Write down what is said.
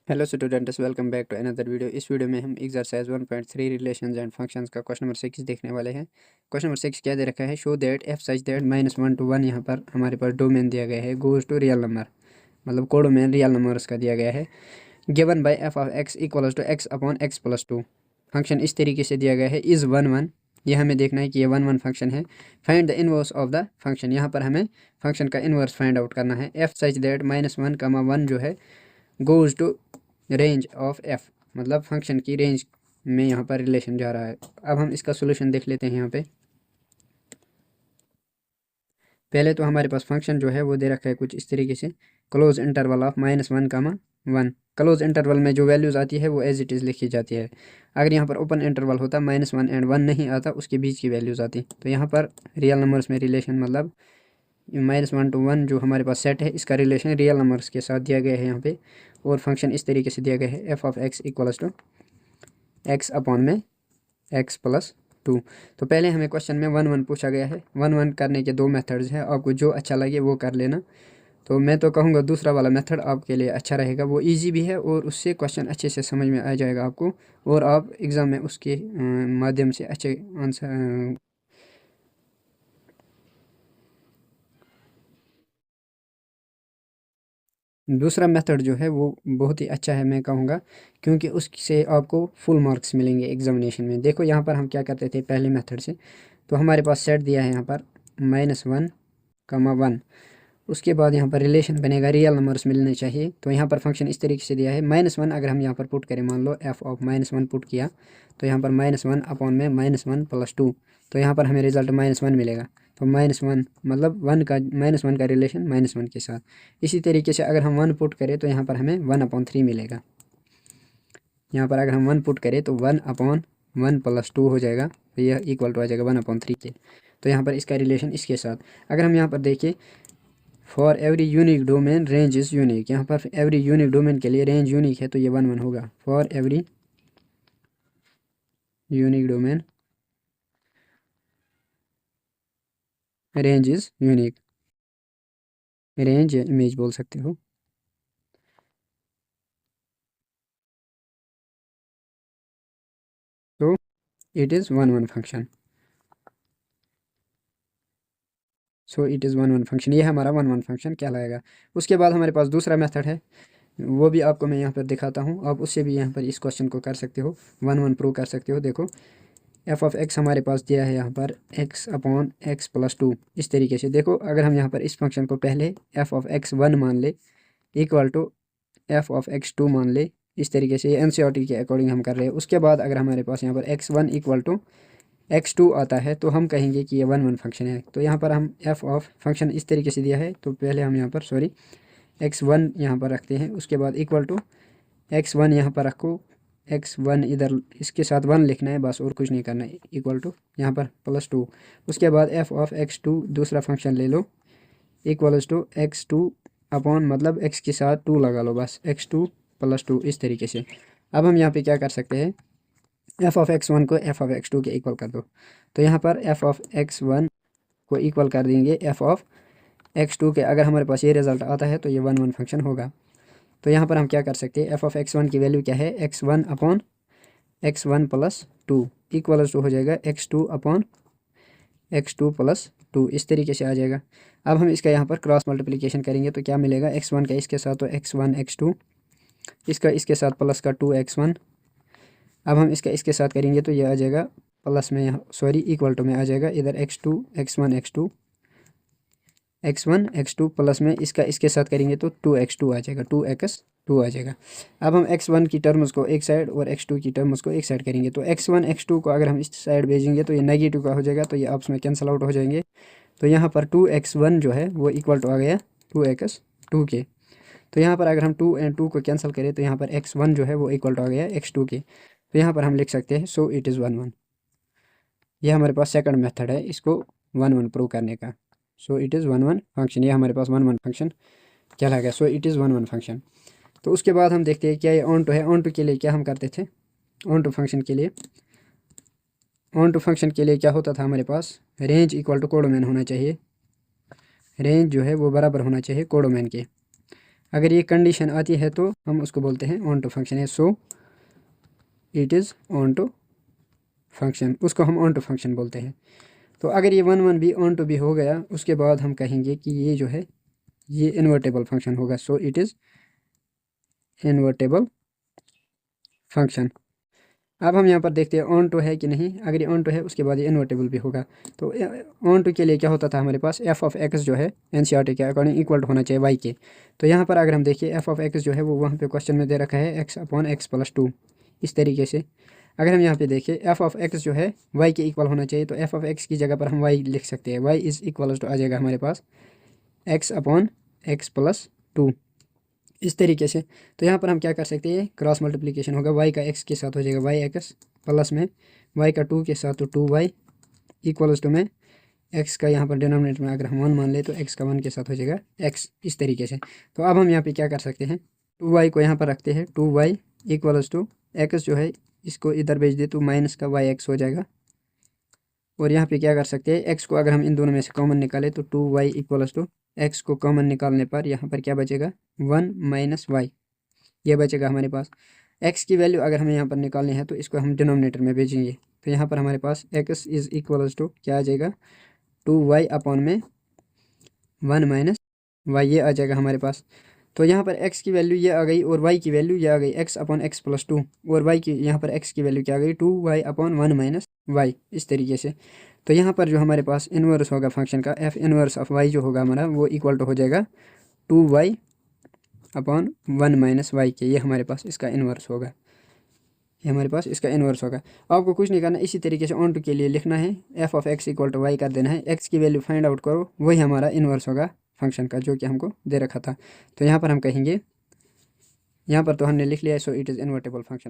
Hello students, welcome back to another video. इस video में हम एक्सरसाइज 1.3 रिलेशंस एंड फंक्शंस का क्वेश्चन नंबर 6 देखने वाले हैं। क्वेश्चन नंबर 6 क्या दे रखा है? Show that F such that -1 to 1, यहाँ पर हमारे पास डोमेन दिया गया है, गोज टू रियल नंबर, मतलब कोडोमेन रियल नंबर्स का दिया गया है। Given by f of x equals to x upon x plus 2। Function इस तरीके से दिया गया है, इज़ 1 1। ये हमें देखना है कि ये 1 1 फंक्शन है। Find the inverse of the function, यहाँ पर हमें फंक्शन का इनवर्स फाइंड आउट करना है। एफ सच दैट -1, 1 जो है goes to range of f, मतलब फंक्शन की रेंज में यहाँ पर रिलेशन जा रहा है। अब हम इसका सोल्यूशन देख लेते हैं। यहाँ पे पहले तो हमारे पास फंक्शन जो है वो दे रखा है कुछ इस तरीके से, close interval of -1, 1। Close interval में जो वैल्यूज़ आती है वो एज इट इज़ लिखी जाती है। अगर यहाँ पर ओपन इंटरवल होता, -1 and 1 नहीं आता, उसके बीच की वैल्यूज़ आती। तो यहाँ पर रियल नंबर्स में रिलेशन, मतलब -1 to 1 जो हमारे पास सेट है, इसका रिलेशन रियल नंबर्स के साथ दिया गया है यहाँ पे। और फंक्शन इस तरीके से दिया गया है, f of x equals to x upon में एक्स प्लस 2। तो पहले हमें क्वेश्चन में 1 1 पूछा गया है। 1 1 करने के दो मेथड्स हैं, आपको जो अच्छा लगे वो कर लेना। तो मैं तो कहूँगा दूसरा वाला मेथड आपके लिए अच्छा रहेगा, वो इजी भी है और उससे क्वेश्चन अच्छे से समझ में आ जाएगा आपको, और आप एग्ज़ाम में उसके माध्यम से अच्छे आंसर। दूसरा मेथड जो है वो बहुत ही अच्छा है, मैं कहूँगा, क्योंकि उससे आपको फुल मार्क्स मिलेंगे एग्जामिनेशन में। देखो यहाँ पर हम क्या करते थे पहले मेथड से। तो हमारे पास सेट दिया है यहाँ पर -1, 1। उसके बाद यहाँ पर रिलेशन बनेगा, रियल नंबर्स मिलने चाहिए। तो यहाँ पर फंक्शन इस तरीके से दिया है, -1 अगर हम यहाँ पर पुट करें, मान लो एफ ऑफ -1 पुट किया, तो यहाँ पर -1 अपॉन में -1 प्लस 2। तो यहाँ पर हमें रिजल्ट -1 मिलेगा। तो -1 मतलब 1 का -1 का रिलेशन -1 के साथ। इसी तरीके से अगर हम 1 पुट करें तो यहाँ पर हमें 1/3 मिलेगा। यहाँ पर अगर हम 1 पुट करें तो 1/1 प्लस 2 हो जाएगा, तो यह इक्वल टू आ जाएगा 1/3 के। तो यहाँ पर इसका रिलेशन इसके साथ। अगर हम यहाँ पर देखें, for every unique domain range is unique, यहाँ पर एवरी यूनिक डोमेन के लिए रेंज यूनिक है, तो ये 1 1 होगा। For every unique domain range is unique, range या इमेज बोल सकते हो। तो it is 1 1 function. So it is 1 1 function, ये हमारा 1 1 फंक्शन कहलाएगा। उसके बाद हमारे पास दूसरा मेथड है, वो भी आपको मैं यहाँ पर दिखाता हूँ। आप उससे भी यहाँ पर इस क्वेश्चन को कर सकते हो, 1 1 प्रूव कर सकते हो। देखो एफ ऑफ एक्स हमारे पास दिया है यहाँ पर एक्स अपॉन एक्स प्लस 2। इस तरीके से देखो, अगर हम यहाँ पर इस फंक्शन को पहले एफ ऑफ एक्स 1 मान ले equal to f of x 2 मान ले, इस तरीके से ये एनसीईआरटी के अकॉर्डिंग हम कर रहे हैं। उसके बाद अगर हमारे पास यहाँ पर x1 इक्वल टू x2 आता है, तो हम कहेंगे कि ये 1 1 फंक्शन है। तो यहाँ पर हम एफ ऑफ फंक्शन इस तरीके से दिया है, तो पहले हम यहाँ पर x1 यहाँ पर रखते हैं। उसके बाद इक्वल टू x1 यहाँ पर रखो, x1 इधर इसके साथ 1 लिखना है बस, और कुछ नहीं करना है। इक्वल टू यहाँ पर +2। उसके बाद एफ ऑफ x2 दूसरा फंक्शन ले लो, इक्वल्स टू x2 अपॉन, मतलब x के साथ 2 लगा लो बस, x2 + 2 इस तरीके से। अब हम यहाँ पे क्या कर सकते हैं, एफ ऑफ x1 को एफ ऑफ x2 के इक्वल कर दो। तो यहाँ पर एफ ऑफ x1 को इक्वल कर देंगे एफ ऑफ x2 के। अगर हमारे पास ये रिजल्ट आता है तो ये 1 1 फंक्शन होगा। तो यहाँ पर हम क्या कर सकते हैं, एफ ऑफ x1 की वैल्यू क्या है, x1 upon x1 + 2 equals to हो जाएगा x2 अपॉन x2 + 2, इस तरीके से आ जाएगा। अब हम इसका यहाँ पर क्रॉस मल्टीप्लिकेशन करेंगे तो क्या मिलेगा, x1 का इसके साथ तो x1 x2, इसका इसके साथ प्लस का 2x1। अब हम इसका इसके साथ करेंगे तो ये आ जाएगा प्लस में, यहाँ सॉरी इक्वल टू में आ जाएगा, इधर x2 x1 x2 प्लस में इसका इसके साथ करेंगे तो 2x2 आ जाएगा, 2x2 आ जाएगा। अब हम x1 की टर्म्स को एक साइड और x2 की टर्म्स को एक साइड करेंगे। तो x1 x2 को अगर हम इस साइड भेजेंगे तो ये नेगेटिव का हो जाएगा, तो ये आपस में कैंसिल आउट हो जाएंगे। तो यहाँ पर 2x1 जो है वो इक्वल टू आ गया 2x2 के। तो यहाँ पर अगर हम 2 और 2 को कैंसिल करें तो यहाँ पर x1 जो है वो इक्वल टू आ गया x2 के। तो यहाँ पर हम लिख सकते हैं सो इट इज़ 1 1। यह हमारे पास सेकंड मेथड है इसको 1 1 प्रूव करने का। सो इट इज़ 1 1 फंक्शन, ये हमारे पास 1 1 फंक्शन कहलाएगा। सो इट इज़ 1 1 फंक्शन। तो उसके बाद हम देखते हैं क्या ये ऑन टू है। ऑन टू के लिए क्या हम करते थे, ऑन टू फंक्शन के लिए, ऑन टू फंक्शन के लिए क्या होता था हमारे पास, रेंज इक्वल टू कोडोमेन होना चाहिए। रेंज जो है वो बराबर होना चाहिए कोडोमेन के। अगर ये कंडीशन आती है तो हम उसको बोलते हैं ऑन टू फंक्शन है। So it is onto function, उसको हम ऑन टू फंक्शन बोलते हैं। तो अगर ये 1 1 भी ऑन टू भी हो गया, उसके बाद हम कहेंगे कि ये जो है ये इन्वर्टेबल फंक्शन होगा। सो इट इज़ इन्वर्टेबल फंक्शन। अब हम यहाँ पर देखते हैं ऑन टू है कि नहीं। अगर ये ऑन टू है उसके बाद ये इन्वर्टेबल भी होगा। तो ऑन टू के लिए क्या होता था हमारे पास, एफ ऑफ एक्स जो है एनसीईआरटी के अकॉर्डिंग इक्वल होना चाहिए वाई के। तो यहाँ पर अगर हम देखिए एफ ऑफ एक्स जो है वो वहाँ पे क्वेश्चन में दे रखा है एक्स अपॉन एक्स प्लस 2। इस तरीके से अगर हम यहाँ पे देखें एफ ऑफ एक्स जो है वाई के इक्वल होना चाहिए, तो एफ ऑफ एक्स की जगह पर हम वाई लिख सकते हैं। वाई इज़ इक्वल टू आ जाएगा हमारे पास एक्स अपॉन एक्स प्लस 2, इस तरीके से। तो यहाँ पर हम क्या कर सकते हैं, क्रॉस मल्टीप्लिकेशन होगा, वाई का एक्स के साथ हो जाएगा वाई एक्स प्लस में वाई का 2 के साथ तो 2y इक्वल्स टू में एक्स का यहाँ पर डिनोमिनेटर में अगर हम 1 मान ले तो एक्स का 1 के साथ हो जाएगा एक्स, इस तरीके से। तो अब हम यहाँ पे क्या कर सकते हैं, 2y को यहाँ पर रखते हैं, 2y इक्वल्स टू एक्स जो है इसको इधर भेज दे तो माइनस का वाई एक्स हो जाएगा। और यहाँ पे क्या कर सकते हैं, एक्स को अगर हम इन दोनों में से कॉमन निकालें तो 2y इक्वल्स टू एक्स को कॉमन निकालने पर यहाँ पर क्या बचेगा 1 माइनस वाई, ये बचेगा हमारे पास। एक्स की वैल्यू अगर हमें यहाँ पर निकालनी है तो इसको हम डिनोमिनेटर में भेजेंगे। तो यहाँ पर हमारे पास एक्स इज़ इक्वल्स टू क्या आ जाएगा 2y अपॉन में 1 माइनस वाई, ये आ जाएगा हमारे पास। तो यहाँ पर x की वैल्यू ये आ गई और y की वैल्यू ये आ गई x अपॉन एक्स प्लस 2, और y की यहाँ पर x की वैल्यू क्या आ गई 2y अपॉन 1 माइनस वाई, इस तरीके से। तो यहाँ पर जो हमारे पास इन्वर्स होगा फंक्शन का f इन्वर्स ऑफ y जो होगा हमारा वो इक्वल टू हो जाएगा 2y अपॉन 1 माइनस वाई के, ये हमारे पास इसका इन्वर्स होगा, ये हमारे पास इसका इन्वर्स होगा। आपको कुछ नहीं करना, इसी तरीके से ऑन टू के लिए लिखना है, f of x equal to y कर देना है, एक्स की वैल्यू फाइंड आउट करो, वही हमारा इन्वर्स होगा फंक्शन का जो कि हमको दे रखा था। तो यहाँ पर हम कहेंगे, यहाँ पर तो हमने लिख लिया है, so it is invertible function.